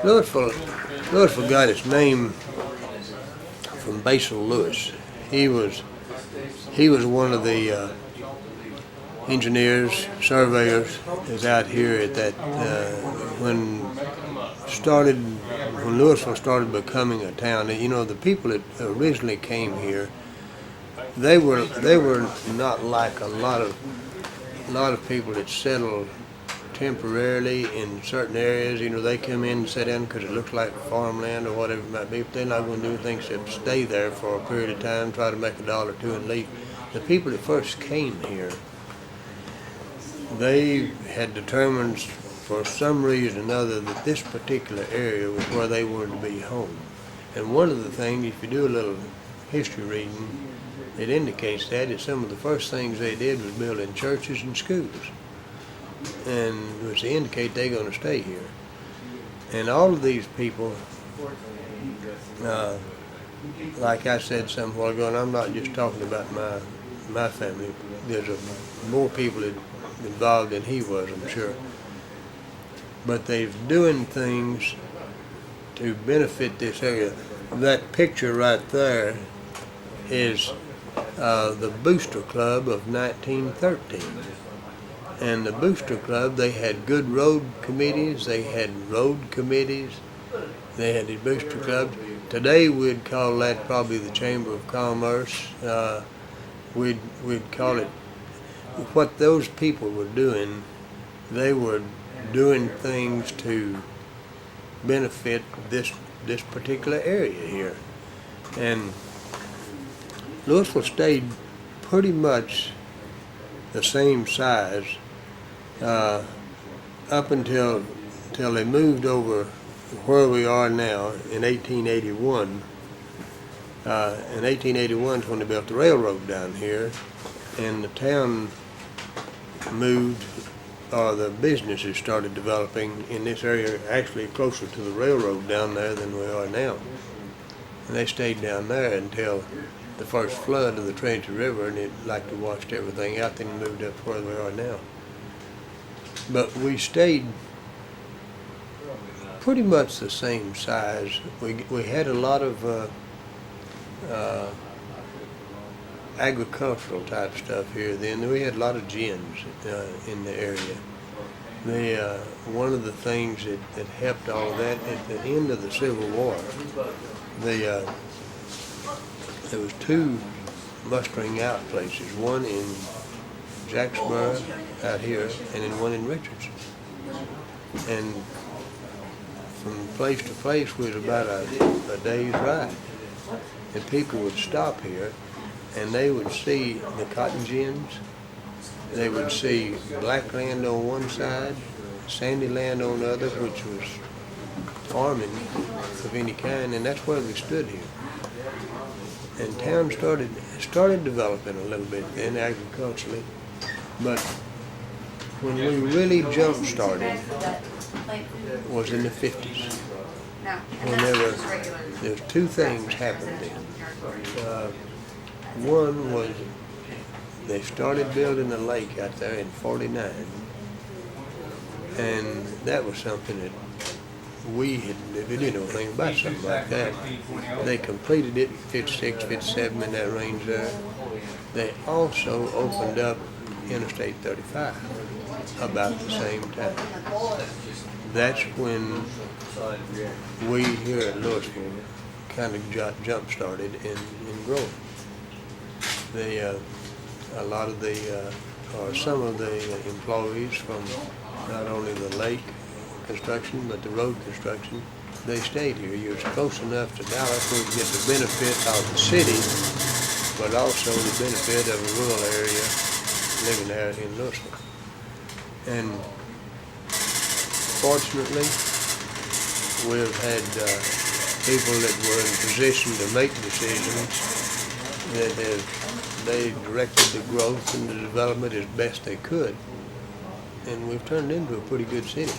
Lewisville got its name from Basil Lewis. He was one of the engineers, surveyors, is out here at that when Lewisville started becoming a town. And, you know, the people that originally came here, they were not like a lot of people that settled temporarily in certain areas. You know, they come in and sit down because it looks like farmland or whatever it might be, but they're not going to do anything except stay there for a period of time, try to make $1 or $2 and leave. The people that first came here, they had determined for some reason or another that this particular area was where they wanted to be home. And one of the things, if you do a little history reading, it indicates that some of the first things they did was building churches and schools, and which indicate they're going to stay here. And all of these people, like I said some while ago, and I'm not just talking about my family, there's more people involved than he was, I'm sure. But they're doing things to benefit this area. That picture right there is the Booster Club of 1913. And the Booster Club, they had good road committees, they had the Booster Clubs. Today we'd call that probably the Chamber of Commerce. We'd call it, what those people were doing, they were doing things to benefit this particular area here. And Lewisville stayed pretty much the same size up until they moved over where we are now in 1881. In 1881 is when they built the railroad down here, and the town moved, or the businesses started developing in this area, actually closer to the railroad down there than we are now. And they stayed down there until the first flood of the Trinity River, and it like to washed everything out, then moved up to where we are now. But we stayed pretty much the same size. We had a lot of agricultural type stuff here then. We had a lot of gins in the area. One of the things that helped all of that, at the end of the Civil War, there was 2 mustering out places, one in Jacksboro out here and then one in Richardson. And from place to place was about a day's ride. And people would stop here and they would see the cotton gins. They would see black land on one side, sandy land on the other, which was farming of any kind, and that's where we stood here. And town started developing a little bit then agriculturally, but when we really jump started was in the 50s. There's 2 things happened then. One was they started building a lake out there in '49, and that was something that we didn't know anything about something like that. They completed it in 56, 57, in that range there. They also opened up Interstate 35 about the same time. That's when we here at Lewisville kind of jump started in growing. A lot of or some of the employees from not only the lake construction but the road construction, they stayed here. You're close enough to Dallas where you get the benefit of the city, but also the benefit of a rural area living there in Lewisville. And fortunately, we've had people that were in position to make decisions that they directed the growth and the development as best they could, and we've turned into a pretty good city.